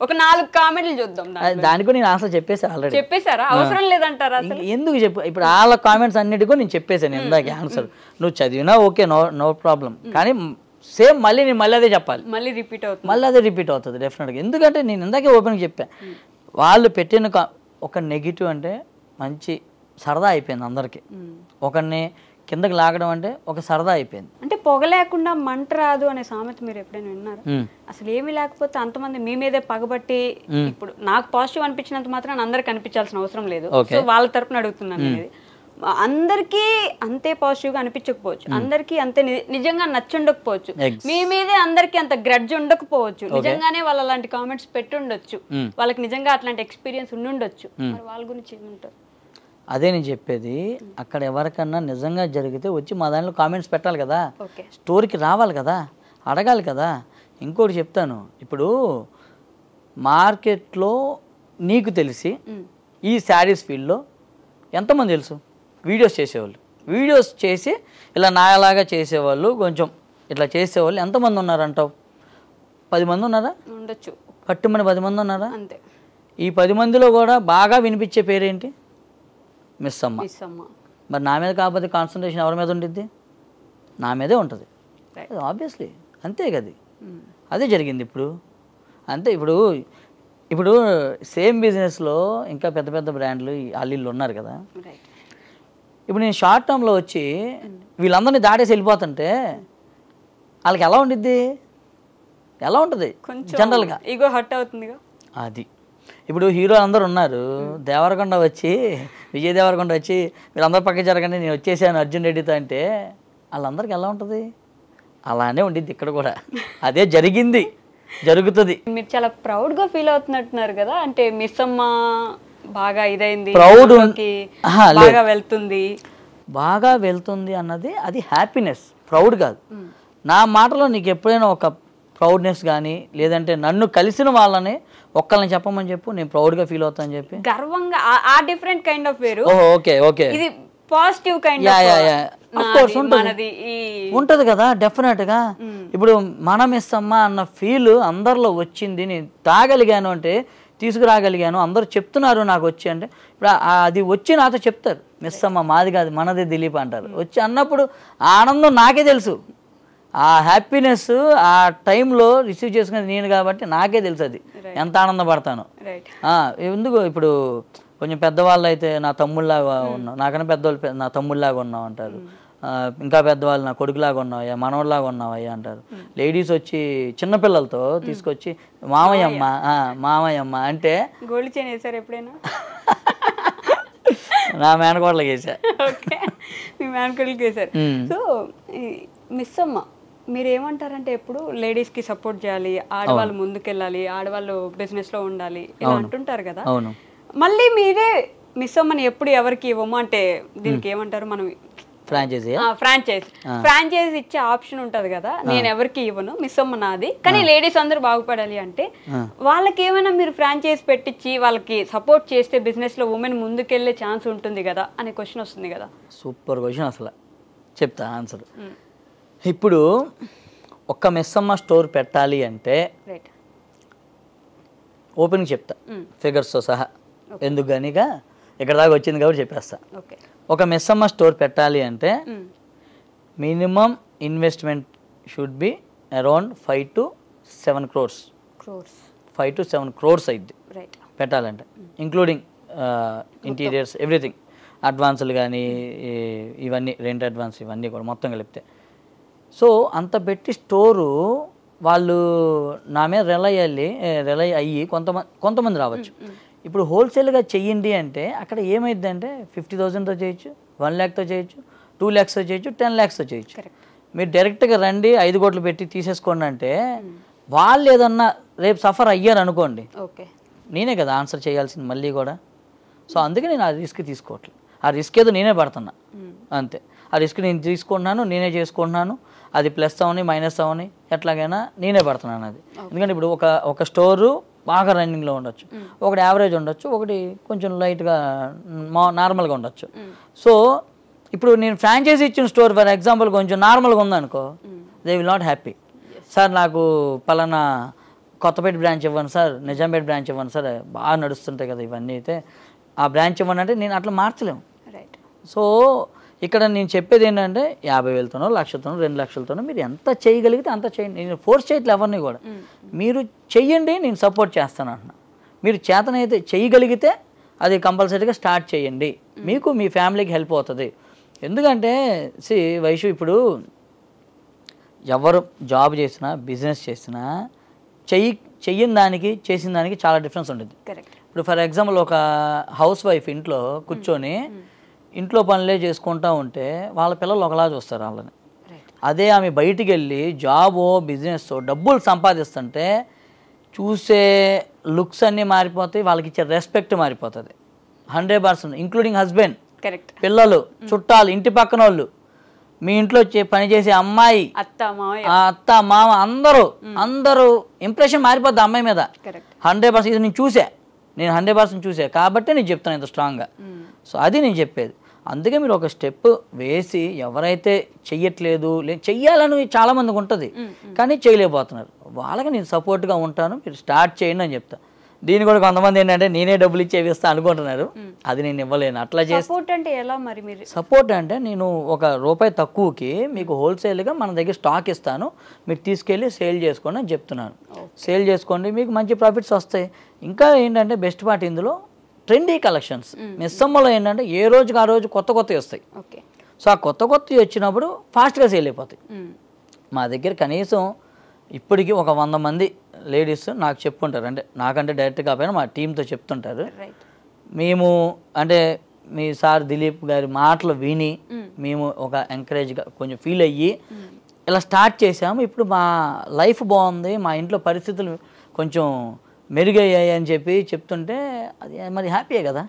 ఒక 4 కామెంట్లు చూద్దాం. దానికి నేను ఆన్సర్ చెప్పేసి ఆల్రెడీ. చెప్పేశారా? అవసరం లేదంటారా? ఎందుకు చెప్పు, ఇప్పుడు వాళ్ళ కామెంట్స్ అన్నిటికీ నేను చెప్పేశాను ఇందాక ఆన్సర్. నువ్వు చదివినా ఓకే, నో ప్రాబ్లం, కానీ సేమ్ మళ్ళీ నేను మళ్ళీ అదే చెప్పాలి, మళ్ళీ రిపీట్ అవుతుంది, మళ్ళీ అదే రిపీట్ అవుతుంది డెఫినెట్గా. ఎందుకంటే నేను ఇందాకే ఓపెన్గా చెప్పాను, వాళ్ళు పెట్టిన ఒక నెగిటివ్ అంటే మంచి సరదా అయిపోయింది అందరికీ. ఒకరిని కిందకి లాగడం అంటే ఒక సరదా అయిపోయింది. అంటే పొగ లేకుండా మంట రాదు అనే సామెత మీరు ఎప్పుడైనా విన్నారా? అసలు ఏమీ లేకపోతే అంతమంది మీ మీదే పగబట్టి, ఇప్పుడు నాకు పాజిటివ్ అనిపించినంత మాత్రం అందరికి అనిపించాల్సిన అవసరం లేదు. సో వాళ్ళ తరపున అడుగుతున్నాను అనేది. అందరికీ అంతే పాజిటివ్ గా అనిపించకపోవచ్చు, అందరికీ అంతే నిజంగా నచ్చుండకపోవచ్చు, మీ మీదే అందరికి అంత గ్రడ్జ్ ఉండకపోవచ్చు, నిజంగానే వాళ్ళు అలాంటి కామెంట్స్ పెట్టుండొచ్చు, వాళ్ళకి నిజంగా అట్లాంటి ఎక్స్పీరియన్స్ ఉండుండొచ్చు. మరి వాళ్ళ గురించి ఏమంటారు? అదే నేను చెప్పేది, అక్కడ ఎవరికన్నా నిజంగా జరిగితే వచ్చి మా దాంట్లో కామెంట్స్ పెట్టాలి కదా, స్టోరీకి రావాలి కదా, అడగాలి కదా. ఇంకోటి చెప్తాను, ఇప్పుడు మార్కెట్లో నీకు తెలిసి ఈ శారీస్ ఫీల్డ్లో ఎంతమంది తెలుసు? వీడియోస్ చేసేవాళ్ళు, వీడియోస్ చేసి ఇలా నాలాగా చేసేవాళ్ళు, కొంచెం ఇట్లా చేసేవాళ్ళు ఎంతమంది ఉన్నారంటావు? 10 మంది ఉన్నారా? ఉండొచ్చు, పట్టుమని 10 మంది ఉన్నారా? అంతే. ఈ 10 మందిలో కూడా బాగా వినిపించే పేరేంటి? మిస్ అమ్మ. మరి నా మీద కాకపోతే కాన్సన్ట్రేషన్ ఎవరి మీద ఉండిద్ది? నా మీదే ఉంటుంది ఆబ్వియస్లీ, అంతే కదా. అదే జరిగింది ఇప్పుడు, అంతే. ఇప్పుడు సేమ్ బిజినెస్లో ఇంకా పెద్ద పెద్ద బ్రాండ్లు వాళ్ళు ఉన్నారు కదా. ఇప్పుడు నేను షార్ట్ టర్మ్లో వచ్చి వీళ్ళందరినీ దాటేసి వెళ్ళిపోతుంటే వాళ్ళకి ఎలా ఉండిద్ది? ఎలా ఉంటుంది జనరల్గా? ఈగో హర్ట్ అవుతుంది. అది ఇప్పుడు హీరో అందరు ఉన్నారు, దేవరకొండ వచ్చి విజయ్ దేవరకొండ వచ్చి వీళ్ళందరూ పక్క జరగండి నేను వచ్చేసాను అర్జున్ రెడ్డితో అంటే వాళ్ళందరికీ ఎలా ఉంటుంది? అలానే ఉండిద్ది ఇక్కడ కూడా, అదే జరిగింది, జరుగుతుంది. మీరు చాలా ప్రౌడ్ గా ఫీల్ అవుతున్నట్టున్నారు కదా, అంటే మిస్ అమ్మ బాగా ఇదైంది, ప్రౌడ్ బాగా వెళ్తుంది అన్నది అది హ్యాపీనెస్, ప్రౌడ్ కాదు. నా మాటలో నీకు ఎప్పుడైనా ఒక ప్రౌడ్నెస్ కానీ లేదంటే నన్ను కలిసిన వాళ్ళని ఒక్కళ్ళని చెప్పమని చెప్పు, నేను ప్రౌడ్గా ఫీల్ అవుతా అని చెప్పి గర్వంగా, ఆ డిఫరెంట్ కైండ్ ఆఫ్ వేరు. ఓకే ఓకే, ఇది పాజిటివ్ కైండ్ ఉంటుంది కదా డెఫినెట్గా. ఇప్పుడు మనం ఇస్తామా అన్న ఫీల్ అందరిలో వచ్చింది, నేను తాగలిగాను అంటే తీసుకురాగలిగాను, అందరూ చెప్తున్నారు నాకు వచ్చి అంటే. ఇప్పుడు అది వచ్చి నాతో చెప్తారు, మిస్ అమ్మ మాది కాదు మనది దిలీప్ అంటారు. వచ్చి అన్నప్పుడు ఆనందం నాకే తెలుసు, ఆ హ్యాపీనెస్ ఆ టైంలో రిసీవ్ చేసుకునేది నేను కాబట్టి నాకే తెలుసు అది ఎంత ఆనందపడతాను. ఎందుకు ఇప్పుడు కొంచెం పెద్దవాళ్ళు అయితే నా తమ్ముళ్ళలాగా ఉన్నావు, నాకన్నా పెద్దవాళ్ళు నా తమ్ముళ్ళలాగా ఉన్నావు అంటారు, ఇంకా పెద్దవాళ్ళు నా కొడుకులాగా ఉన్నావయ్యా, మనవడిలాగా ఉన్నావయ్యా అంటారు. లేడీస్ వచ్చి చిన్నపిల్లలతో తీసుకొచ్చి మామయ్యమ్మ మామయ్యమ్మ అంటే గోల్డ్ చైన్ వేసారు ఎప్పుడైనా? నా మేనకోడలకి వేసా. ఓకే, మీ మేనకోడలకి వేసారు. సో మిస్ అమ్మ మీరు ఏమంటారంటే ఎప్పుడు లేడీస్కి సపోర్ట్ చేయాలి, ఆడవాళ్ళు ముందుకెళ్ళాలి, ఆడవాళ్ళు బిజినెస్లో ఉండాలి ఇలా అంటుంటారు కదా. మళ్ళీ మీరే మిస్ అమ్మని ఎప్పుడు ఎవరికి ఇవ్వము అంటే దీనికి ఏమంటారు? మనం ఫ్రాంచైజ్ ఇచ్చే ఆప్షన్ ఉంటది కదా, నేను ఎవరికి ఇవ్వను, మిస్ అమ్మ నాది, కానీ లేడీస్ అందరూ బాగుపడాలి అంటే వాళ్ళకి ఏమైనా మీరు ఫ్రాంచైజ్ పెట్టించి వాళ్ళకి సపోర్ట్ చేస్తే బిజినెస్ లో ఉమెన్ ముందుకెళ్లే ఛాన్స్ ఉంటుంది కదా అనే క్వశ్చన్ వస్తుంది కదా. సూపర్ క్వశ్చన్, అసలు చెప్తా ఆన్సర్. ఇప్పుడు ఒక్క మిస్ అమ్మ స్టోర్ పెట్టాలి అంటే ఓపెన్ చెప్తా ఫిగర్స్తో సహా, ఎందుకు కానీగా ఇక్కడ దాకా వచ్చింది కాబట్టి చెప్పేస్తా. ఒక మిస్ అమ్మ స్టోర్ పెట్టాలి అంటే minimum investment should be around 5 to 7 crores. 5 to 7 crores అయింది పెట్టాలంటే, ఇంక్లూడింగ్ ఇంటీరియర్స్ ఎవ్రీథింగ్, అడ్వాన్సులు కానీ ఇవన్నీ రెంట్ అడ్వాన్స్ ఇవన్నీ కూడా మొత్తం కలిపితే. సో అంత పెట్టి స్టోరు వాళ్ళు నా మీద రిలై అయ్యి కొంతమంది రావచ్చు. ఇప్పుడు హోల్సేల్గా చెయ్యండి అంటే అక్కడ ఏమైంది అంటే 50,000తో చేయొచ్చు, 1 lakhతో చేయొచ్చు, 2 lakhsతో చేయొచ్చు, 10 lakhsతో చేయొచ్చు. మీరు డైరెక్ట్గా రండి 5 కోట్లు పెట్టి తీసేసుకోండి అంటే వాళ్ళు ఏదన్నా రేపు సఫర్ అయ్యారు అనుకోండి, నేనే కదా ఆన్సర్ చేయాల్సింది మళ్ళీ కూడా. సో అందుకే నేను ఆ రిస్క్ తీసుకోవట్లేదు, ఆ రిస్క్ ఏదో నేనే పడుతున్నా అంతే. ఆ రిస్క్ నేను తీసుకుంటున్నాను, నేనే చేసుకుంటున్నాను. అది ప్లస్ అవని మైనస్ అవని ఎట్లాగైనా నేనే పడుతున్నాను అది. ఎందుకంటే ఇప్పుడు ఒక స్టోరు బాగా రన్నింగ్లో ఉండొచ్చు, ఒకటి యావరేజ్ ఉండొచ్చు, ఒకటి కొంచెం లైట్గా నార్మల్గా ఉండొచ్చు. సో ఇప్పుడు నేను ఫ్రాంచైజీ ఇచ్చిన స్టోర్ ఫర్ ఎగ్జాంపుల్ కొంచెం నార్మల్గా ఉందనుకో, they will not happy. Sir నాకు పలానా కొత్తపేట బ్రాంచ్ ఇవ్వండి సార్, నిజాంపేట బ్రాంచ్ ఇవ్వండి సార్, బాగా నడుస్తుంటాయి కదా ఇవన్నీ, అయితే ఆ బ్రాంచ్ ఇవ్వండి అంటే నేను అట్లా మార్చలేము. సో ఇక్కడ నేను చెప్పేది ఏంటంటే 50,000తోనో 1,00,000తోనో 2,00,000తోనో మీరు ఎంత చేయగలిగితే అంత చేయండి. నేను ఫోర్స్ చేయట్లేదు ఎవరిని కూడా, మీరు చెయ్యండి, నేను సపోర్ట్ చేస్తాను అంటున్నా. మీరు చేతనైతే చేయగలిగితే అది కంపల్సరీగా స్టార్ట్ చేయండి, మీకు మీ ఫ్యామిలీకి హెల్ప్ అవుతుంది. ఎందుకంటే వైషు ఇప్పుడు ఎవరు జాబ్ చేసినా బిజినెస్ చేసినా చెయ్యని దానికి చేసిన దానికి చాలా డిఫరెన్స్ ఉంటుంది. ఇప్పుడు ఫర్ ఎగ్జాంపుల్ ఒక హౌస్ వైఫ్ ఇంట్లో కూర్చొని ఇంట్లో పనులే చేసుకుంటూ ఉంటే వాళ్ళ పిల్లలు ఒకలా చూస్తారు వాళ్ళని. అదే ఆమె బయటికి వెళ్ళి జాబో బిజినెస్ డబ్బులు సంపాదిస్తుంటే చూసే లుక్స్ అన్నీ మారిపోతాయి, వాళ్ళకి ఇచ్చే రెస్పెక్ట్ మారిపోతుంది 100%, ఇంక్లూడింగ్ హస్బెండ్, పిల్లలు, చుట్టాలు, ఇంటి పక్కన వాళ్ళు, మీ ఇంట్లో పనిచేసే అమ్మాయి, అత్త మామ, అందరూ ఇంప్రెషన్ మారిపోద్ది అమ్మాయి మీద 100%. ఇది నేను 100% చూసా కాబట్టి నేను చెప్తాను ఇంత స్ట్రాంగ్గా. సో అది నేను చెప్పేది. అందుకే మీరు ఒక స్టెప్ వేసి ఎవరైతే చెయ్యట్లేదు, చెయ్యాలని చాలామందికి ఉంటుంది కానీ చేయలేకపోతున్నారు, వాళ్ళకి నేను సపోర్ట్గా ఉంటాను, మీరు స్టార్ట్ చేయండి అని చెప్తాను. దీన్ని కూడా కొంతమంది ఏంటంటే నేనే డబ్బులు ఇచ్చేవిస్తా అనుకుంటున్నారు, అది నేను ఇవ్వలేను. అట్లా చేసి సపోర్ట్ అంటే నేను ₹1 తక్కువకి మీకు హోల్సేల్గా మన దగ్గర స్టాక్ ఇస్తాను, మీరు తీసుకెళ్ళి సేల్ చేసుకోండి అని చెప్తున్నాను. సేల్ చేసుకోండి, మీకు మంచి ప్రాఫిట్స్ వస్తాయి. ఇంకా ఏంటంటే బెస్ట్ పార్ట్ ఇందులో ట్రెండీ కలెక్షన్స్. మిస్సమ్మలో ఏంటంటే ఏ రోజుకి ఆ రోజు కొత్త వస్తాయి. సో ఆ కొత్త వచ్చినప్పుడు ఫాస్ట్గా సేల్ అయిపోతాయి. మా దగ్గర కనీసం ఇప్పటికీ 100 మంది లేడీస్ నాకు చెప్పుకుంటారు, అంటే నాకంటే డైరెక్ట్గా కాకపోయినా మా టీంతో చెప్తుంటారు. మేము అంటే మీ సార్ దిలీప్ గారి మాటలు విని మేము ఒక ఎంకరేజ్గా కొంచెం ఫీల్ అయ్యి ఇలా స్టార్ట్ చేసాము. ఇప్పుడు మా లైఫ్ బాగుంది, మా ఇంట్లో పరిస్థితులు కొంచెం మెరుగయ్యాయి అని చెప్పి చెప్తుంటే అది మరి హ్యాపీయే కదా.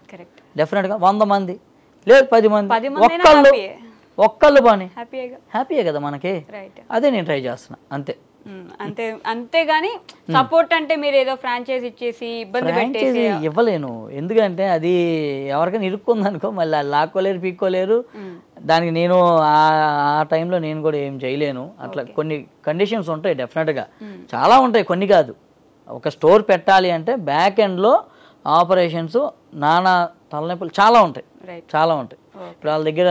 డెఫినెట్గా 100 మంది లేదు 10 మంది ఒక్కళ్ళు బాని హ్యాపీయే కదా మనకి. అదే నేను ట్రై చేస్తున్నా అంతే. అంతేగాని సపోర్ట్ అంటే మీరు ఏదో ఫ్రాంచైజ్ ఇచ్చేసి ఇబ్బంది పెట్టేసి ఇవ్వలేను. ఎందుకంటే అది ఎవరికైనా ఇరుక్కుందనుకో మళ్ళీ లాక్కోలేరు, పీక్కోలేరు. దానికి నేను ఆ టైంలో నేను కూడా ఏం చేయలేను. అట్లా కొన్ని కండిషన్స్ ఉంటాయి డెఫినెట్గా, చాలా ఉంటాయి, కొన్ని కాదు. ఒక స్టోర్ పెట్టాలి అంటే బ్యాక్ ఎండ్లో ఆపరేషన్స్, నానా తలనొప్పులు చాలా ఉంటాయి. ఇప్పుడు వాళ్ళ దగ్గర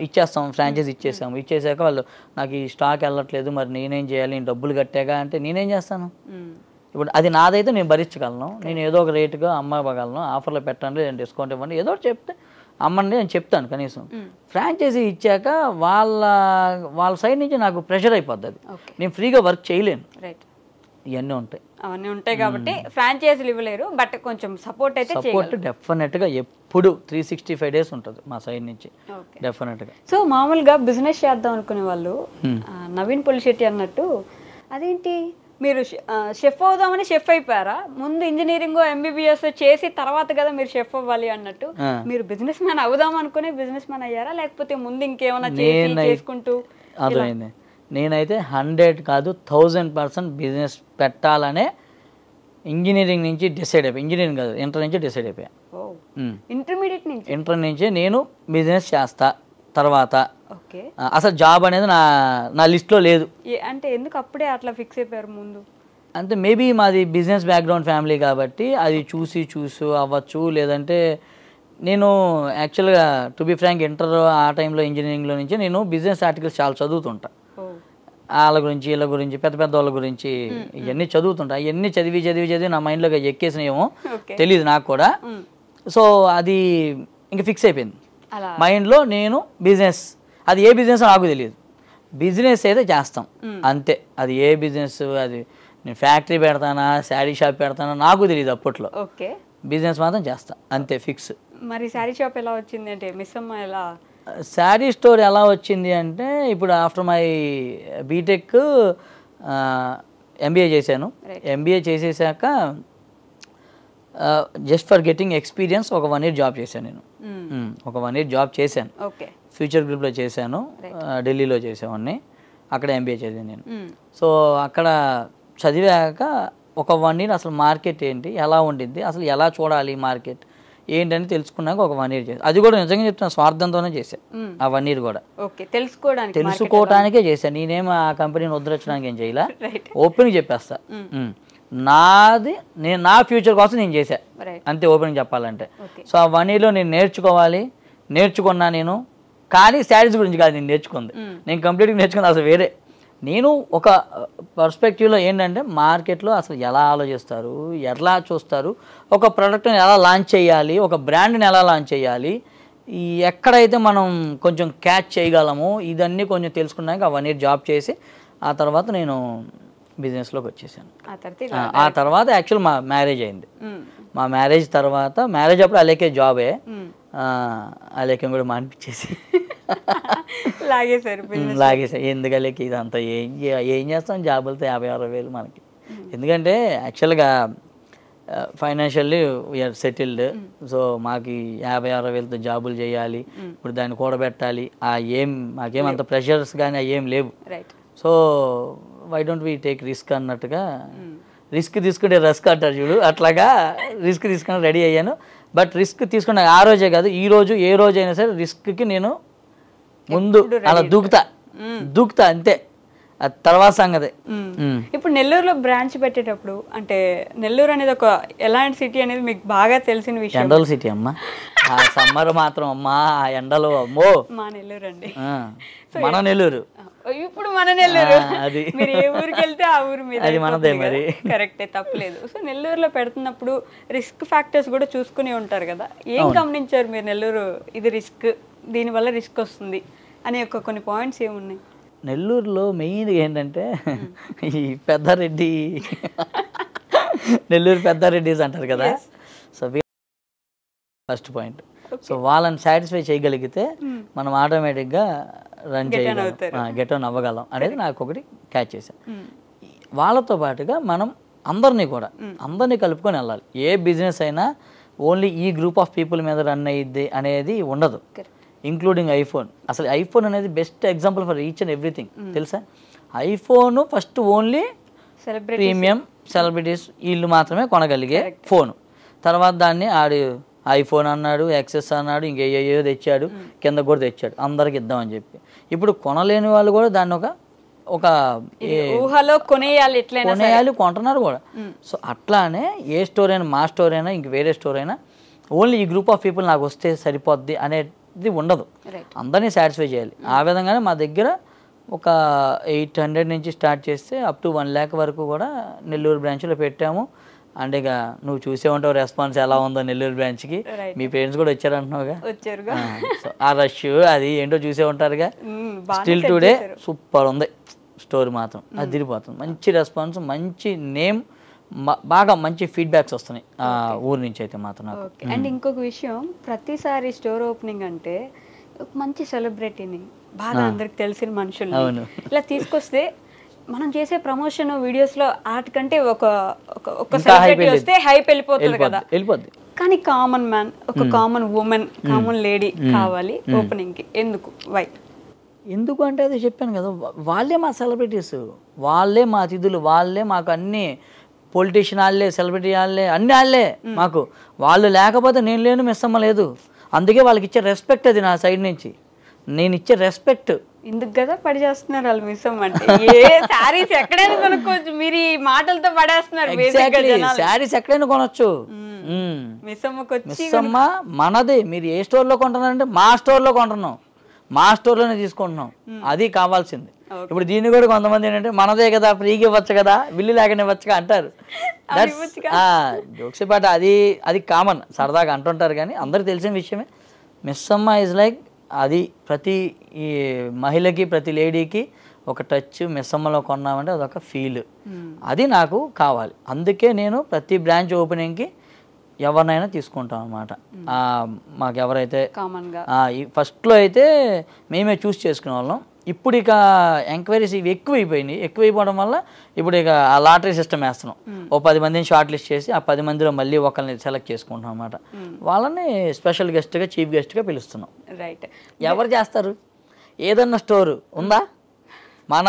ఇచ్చేస్తాం, ఫ్రాంచైజ్ ఇచ్చేసాక వాళ్ళు నాకు ఈ స్టాక్ వెళ్ళట్లేదు, మరి నేనేం చేయాలి, నేను డబ్బులు కట్టాక అంటే నేనేం చేస్తాను. ఇప్పుడు అది నాదైతే నేను భరించగలను, నేను ఏదో ఒక రేటుగా అమ్మగలను, ఆఫర్లో పెట్టండి, డిస్కౌంట్ ఇవ్వండి, ఏదో చెప్తే అమ్మండి నేను చెప్తాను కనీసం. ఫ్రాంచైజీ ఇచ్చాక వాళ్ళ సైడ్ నుంచి నాకు ప్రెషర్ అయిపోద్ది, అది నేను ఫ్రీగా వర్క్ చేయలేను. ఇవన్నీ ఉంటాయి, అవన్నీ ఉంటాయి కాబట్టి ఫ్రాంచైజీలు ఇవ్వలేరు, బట్ కొంచెం సపోర్ట్ అయితే సపోర్ట్ డెఫినెట్గా ఎప్పుడు 365 days ఉంటుంది మా సైడ్ నుంచి డెఫినెట్గా. సో మామూలుగా బిజినెస్ చేద్దాం అనుకునే వాళ్ళు నవీన్ పులిశెట్టి అన్నట్టు అదేంటి మీరు షెఫ్ అవుదామని షెఫ్ అయిపోయారా, ముందు ఇంజనీరింగ్ MBBS చేసి తర్వాత కదా మీరు షెఫ్ అవ్వాలి అన్నట్టు, మీరు బిజినెస్ మ్యాన్ అవుదాం అనుకునే బిజినెస్ మ్యాన్ అయ్యారా, లేకపోతే ముందు ఇంకేమైనా చేసుకుంటూ? అర్థమైంది. నేనైతే 100 కాదు 1000% బిజినెస్ పెట్టాలనే ఇంజనీరింగ్ నుంచి డిసైడ్ అయిపోయా. ఇంజనీరింగ్ కాదు, ఇంటర్ నుంచి డిసైడ్ అయిపోయా. ఇంటర్ నుంచి నేను బిజినెస్ చేస్తా. తర్వాత అసలు జాబ్ అనేది నా లిస్ట్లో లేదు. అంటే ఎందుకు అప్పుడే అట్లా ఫిక్స్ అయిపోయారు ముందు? అంటే మేబీ మాది బిజినెస్ బ్యాక్గ్రౌండ్ ఫ్యామిలీ కాబట్టి అది చూసి అవ్వచ్చు. లేదంటే నేను యాక్చువల్గా టు బి ఫ్రాంక్ ఇంటర్ ఆ టైంలో ఇంజనీరింగ్లో నుంచి నేను బిజినెస్ ఆర్టికల్స్ చాలా చదువుతుంటా. వాళ్ళ గురించి వీళ్ళ గురించి పెద్ద వాళ్ళ గురించి ఇవన్నీ చదువుతుంటా. ఇవన్నీ చదివి నా మైండ్లోకి ఎక్కేసినాయేమో తెలియదు నాకు కూడా. సో అది ఇంక ఫిక్స్ అయిపోయింది మైండ్లో. నేను బిజినెస్, అది ఏ బిజినెస్ నాకు తెలియదు, బిజినెస్ అయితే చేస్తాం అంతే. అది ఏ బిజినెస్, అది నేను ఫ్యాక్టరీ పెడతానా శారీ షాప్ పెడతానా నాకు తెలియదు అప్పట్లో. బిజినెస్ మాత్రం చేస్తా అంతే, ఫిక్స్. మరి శారీ షాప్ ఎలా వచ్చింది అంటే మిస్సమ్మ ఎలా? శారీ స్టోర్ ఎలా వచ్చింది అంటే ఇప్పుడు ఆఫ్టర్ మై బీటెక్ MBA చేశాను. MBA చేసేసాక జస్ట్ ఫర్ గెటింగ్ ఎక్స్పీరియన్స్ ఒక 1 year జాబ్ చేశాను నేను. ఒక 1 year జాబ్ చేశాను. ఫ్యూచర్ గ్రూప్లో చేశాను, ఢిల్లీలో చేసేవాడిని. అక్కడ MBA చదివాను నేను. సో అక్కడ చదివాక ఒక 1 year అసలు మార్కెట్ ఏంటి, ఎలా ఉండిద్ది, అసలు ఎలా చూడాలి మార్కెట్ ఏంటని తెలుసుకున్నాక ఒక 1 year చేశాను. అది కూడా నిజంగా చెప్తున్నా, స్వార్థంతోనే చేశాను ఆ 1 year కూడా. తెలుసుకోవడానికే చేశాను. నేనేం ఆ కంపెనీని వదిలించడానికి ఏం చేయలే, ఓపెన్గా చెప్పేస్తా. నా ఫ్యూచర్ కోసం నేను చేశా అంతే, ఓపెన్గా చెప్పాలంటే. సో ఆ 1 yearలో నేను నేర్చుకున్నా నేను. కానీ శారీస్ గురించి కాదు నేను నేర్చుకుంది, నేను కంప్లీట్గా నేర్చుకుంది అసలు వేరే. నేను ఒక పర్స్పెక్టివ్లో ఏంటంటే మార్కెట్లో అసలు ఎలా ఆలోచిస్తారు, ఎలా చూస్తారు, ఒక ప్రోడక్ట్ని ఎలా లాంచ్ చేయాలి, ఒక బ్రాండ్ని ఎలా లాంచ్ చేయాలి, ఎక్కడైతే మనం కొంచెం క్యాచ్ చేయగలమో ఇదన్నీ కొంచెం తెలుసుకున్నాక ఆ 1 year జాబ్ చేసి ఆ తర్వాత నేను బిజినెస్లోకి వచ్చేసాను. ఆ తర్వాత యాక్చువల్ మా మ్యారేజ్ అయింది. మా మ్యారేజ్ తర్వాత, మ్యారేజ్ అప్పుడు అలేకే జాబే, అలేకే కూడా మానిపించేసి లాగేసారు. ఎందుకలేక ఇదంతా ఏం చేస్తాం, జాబులతో 50-60 మనకి. ఎందుకంటే యాక్చువల్గా ఫైనాన్షియల్లీ వీఆర్ సెటిల్డ్. సో మాకు 50-60 జాబులు చేయాలి, ఇప్పుడు దాన్ని కూడబెట్టాలి, మాకేం అంత ప్రెషర్స్ కానీ ఏం లేవు. So why don't we take risk అన్నట్టుగా, రిస్క్ తీసుకుంటే రస్క్ అంటారు చూడు, అట్లాగా రిస్క్ తీసుకుని రెడీ అయ్యాను. బట్ రిస్క్ తీసుకున్న ఆ రోజే కాదు, ఈ రోజు ఏ రోజు అయినా సరే రిస్క్కి నేను ముందు అలా దూకుతా అంతే, తర్వాత సంగతి. ఇప్పుడు నెల్లూరులో బ్రాంచ్ పెట్టేటప్పుడు, అంటే నెల్లూరు అనేది ఒక ఎలాంటి సిటీ అనేది మీకు బాగా తెలిసిన విషయం? ఎండల సిటీ అమ్మా, ఆ సమ్మర్ మాత్రం అమ్మా, ఆ ఎండలు అమ్మో. మా నెల్లూరు అండి, మన నెల్లూరు. ఇప్పుడు మన నెల్లూరు, మీరు ఏ ఊరికి వెళ్తే ఆ ఊరు మీద అది మనదే మరి. కరెక్టే, తప్పలేదు. సో నెల్లూరులో పెడుతున్నప్పుడు రిస్క్ ఫ్యాక్టర్స్ కూడా చూసుకుని ఉంటారు కదా, ఏం గమనించారు మీరు? నెల్లూరు ఇది రిస్క్, దీనివల్ల రిస్క్ వస్తుంది అనే కొన్ని పాయింట్స్ ఏమున్నాయి? నెల్లూరులో మెయిన్ ఏంటంటే ఈ పెద్దారెడ్డి, నెల్లూరు పెద్దారెడ్డిస్ అంటారు కదా. సో ఫస్ట్ పాయింట్, సో వాళ్ళని సాటిస్ఫై చేయగలిగితే మనం ఆటోమేటిక్గా రన్ చేయగలం, గెట్ ఆన్ అవ్వగలం అనేది నాకు ఒకటి క్యాచ్ చేశాను. వాళ్ళతో పాటుగా మనం అందరినీ కలుపుకొని వెళ్ళాలి. ఏ బిజినెస్ అయినా ఓన్లీ ఈ గ్రూప్ ఆఫ్ పీపుల్ మీద రన్ అయ్యిద్ది అనేది ఉండదు, ఇంక్లూడింగ్ ఐఫోన్. అసలు ఐఫోన్ అనేది best example for each and everything, తెలుసా? IPhone first only premium celebrities వీళ్ళు మాత్రమే కొనగలిగే ఫోను. తర్వాత దాన్ని ఐఫోన్ అన్నాడు, యాక్సెస్ అన్నాడు, ఇంకేయో తెచ్చాడు, కింద కూడా తెచ్చాడు, అందరికి ఇద్దామని చెప్పి. ఇప్పుడు కొనలేని వాళ్ళు కూడా దాన్ని ఒక ఊహలో కొనేయాలి, కొంటున్నారు కూడా. సో అట్లానే ఏ స్టోర్ అయినా, మా స్టోర్ అయినా, ఇంక వేరే స్టోర్ అయినా ఓన్లీ ఈ గ్రూప్ ఆఫ్ పీపుల్ నాకు వస్తే సరిపోద్ది అనేది ఉండదు, అందరినీ సాటిస్ఫై చేయాలి. ఆ విధంగానే మా దగ్గర ఒక 800 నుంచి స్టార్ట్ చేస్తే అప్ టు 1 lakh వరకు కూడా నెల్లూరు బ్రాంచ్లో పెట్టాము. అండ్ ఇక నువ్వు చూసే ఉంటావు రెస్పాన్స్ ఎలా ఉందో నెల్లూరు బ్రాంచ్కి. మీ పేరెంట్స్ కూడా వచ్చారంటున్నావుగా, ఆ రష్ అది ఏంటో చూసే ఉంటారుగా. స్టిల్ టుడే సూపర్ ఉంది స్టోర్, మాత్రం అది తిరిగిపోతుంది. మంచి రెస్పాన్స్, మంచి నేమ్, బాగా మంచి ఫీడ్బ్యాక్స్ వస్తున్నాయి ఆ ఊరు నుంచి అయితే మాత్రం నాకు. అండ్ ఇంకొక విషయం, ప్రతిసారి స్టోర్ ఓపెనింగ్ అంటే మంచి సెలబ్రిటీని, బాగా అందరికి తెలిసిన మనుషులు ఇలా తీసుకొస్తే మనం చేసే ప్రమోషన్ వీడియోస్ లో వాటికంటే ఒక సెలబ్రిటీ వస్తే హైప్ వెళ్ళిపోతుంది కదా. కానీ కామన్ మ్యాన్, ఒక కామన్ ఉమెన్, కామన్ లేడీ కావాలి ఓపెనింగ్ కి. ఎందుకు అంటే అది చెప్పాను కదా, వాళ్ళే మా సెలబ్రిటీస్, వాళ్ళే మా అతిథులు, వాళ్ళే మాకు అన్ని. పొలిటీషియన్ వాళ్ళే, సెలబ్రిటీ వాళ్ళే, అన్ని వాళ్ళే మాకు. వాళ్ళు లేకపోతే నేను లేను, మిస్ అమ్మ లేదు. అందుకే వాళ్ళకి ఇచ్చే రెస్పెక్ట్ అది నా సైడ్ నుంచి, నేను ఇచ్చే రెస్పెక్ట్. ఇందుకు కదా పడి చేస్తున్నారు వాళ్ళు మిస్ అమ్మంటే. ఏ శారీస్ ఎక్కడైనా కొనుక్కోవచ్చు, మీరు ఈ మాటలతో పడేస్తున్నారు. శారీస్ ఎక్కడైనా కొనొచ్చు, మిస్ అమ్మ మనది. మీరు ఏ స్టోర్లో కొంటున్నారంటే మా స్టోర్లో కొంటున్నాం, మా స్టోర్లోనే తీసుకుంటున్నాం, అది కావాల్సింది. ఇప్పుడు దీన్ని కూడా కొంతమంది ఏంటంటే మనదే కదా, ఫ్రీగా ఇవ్వచ్చు కదా, బిల్లు లేకనే ఇవ్వచ్చుగా అంటారు. జోక్స్ పాట, అది కామన్, సరదాగా అంటుంటారు. కానీ అందరికి తెలిసిన విషయమే. మిస్ అమ్మ ఇస్ లైక్, అది ప్రతి ఈ మహిళకి, ప్రతి లేడీకి ఒక టచ్. మిస్ అమ్మలో కొన్నామంటే అదొక ఫీల్, అది నాకు కావాలి. అందుకే నేను ప్రతి బ్రాంచ్ ఓపెనింగ్కి ఎవరినైనా తీసుకుంటాం అన్నమాట. మాకు ఎవరైతే ఫస్ట్లో అయితే మేమే చూస్ చేసుకునే వాళ్ళం, ఇప్పుడు ఇక ఎంక్వైరీస్ ఇవి ఎక్కువైపోవడం వల్ల ఇప్పుడు ఇక ఆ లాటరీ సిస్టమ్ వేస్తున్నాం. ఓ 10 మందిని షార్ట్ లిస్ట్ చేసి ఆ 10 మందిలో మళ్ళీ ఒకరిని సెలెక్ట్ చేసుకుంటాం అనమాట. వాళ్ళని స్పెషల్ గెస్ట్గా చీఫ్ గెస్ట్గా పిలుస్తున్నాం. రైట్. ఎవరు చేస్తారు? ఏదన్నా స్టోర్ ఉందా మన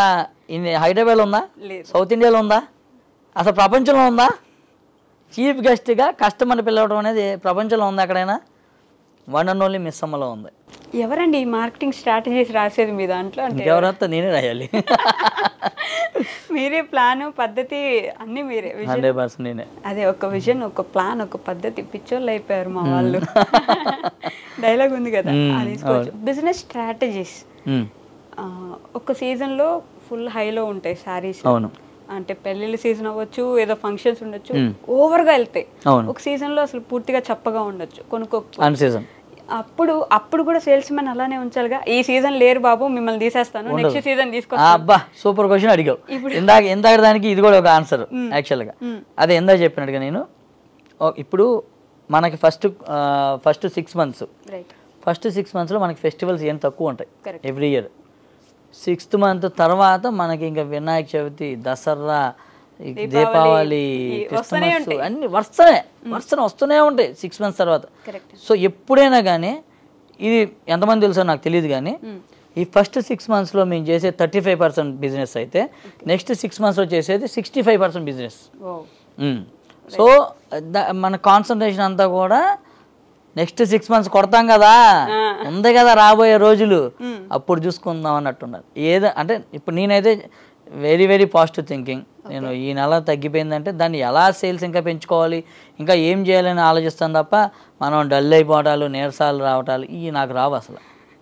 హైదరాబాద్లో ఉందా, సౌత్ ఇండియాలో ఉందా, అసలు ప్రపంచంలో ఉందా? చీఫ్ గెస్ట్గా కస్టమర్ని పిలవడం అనేది ప్రపంచంలో ఉందా ఎక్కడైనా? వన్ అండ్ ఓన్లీ మిస్ అమ్మలో ఉంది. ఎవరండి ఈ మార్కెటింగ్ స్ట్రాటజీస్ రాసేది మీ దాంట్లో? అంటే ఎవరంతా నేనే రాయాలి. మీరే ప్లాన్ పద్ధతి అన్ని మీరే. 100% నేనే. అదే ఒక విజన్, ఒక ప్లాన్, ఒక పద్ధతి. పిచ్చోళ్ళు అయిపోయారు మా వాళ్ళు. డైలాగ్ ఉంది కదా, అది తీసుకోవచ్చు. బిజినెస్ స్ట్రాటజీస్ ఒక సీజన్లో ఫుల్ హైలో ఉంటాయి శారీస్. అవును. అంటే పెళ్ళిళ్ళ సీజన్ అవ్వచ్చు, ఏదో ఫంక్షన్స్ ఉండొచ్చు, ఓవర్గా వెళ్తాయి. ఒక సీజన్లో అసలు పూర్తిగా చప్పగా ఉండొచ్చు, కొనుక్కోకపోతే. అప్పుడు కూడా సేల్స్ మెన్ అలానే ఉంచాలిగా. ఈ సీజన్ లేరు బాబు, మిమ్మల్ని తీసేస్తాను, నెక్స్ట్ సీజన్ తీసుకొస్తాను. అబ్బా సూపర్ క్వశ్చన్ అడిగావు. ఇందాక దానికి ఇది కూడా ఒక ఆన్సర్ యాక్చువల్గా. అదే ఇందాక చెప్పినట్టుగా నేను ఇప్పుడు మనకి ఫస్ట్ 6 months, ఫస్ట్ 6 monthsలో మనకి ఫెస్టివల్స్ ఏం తక్కువ ఉంటాయి ఎవ్రీ ఇయర్. 6th month తర్వాత మనకి ఇంకా వినాయక చవితి, దసరా, దీపావళి, క్రిస్మస్ అన్ని వస్తూనే ఉంటాయి 6 months తర్వాత. సో ఎప్పుడైనా కానీ ఇది ఎంతమంది తెలుసో నాకు తెలియదు కానీ ఈ ఫస్ట్ 6 monthsలో మేము చేసే 35% బిజినెస్ అయితే నెక్స్ట్ 6 monthsలో చేసేది 65% బిజినెస్. సో మన కాన్సన్ట్రేషన్ అంతా కూడా నెక్స్ట్ 6 months కొడతాం కదా, ఉంది కదా రాబోయే రోజులు, అప్పుడు చూసుకుందాం అన్నట్టున్నారు. అంటే ఇప్పుడు నేనైతే వెరీ వెరీ పాజిటివ్ థింకింగ్. నేను ఈ నెల తగ్గిపోయిందంటే దాన్ని ఎలా సేల్స్ ఇంకా పెంచుకోవాలి, ఇంకా ఏం చేయాలని ఆలోచిస్తాను తప్ప మనం డల్ అయిపోవటాలు, నీరసాలు రావటాలు ఇవి నాకు రావు అసలు.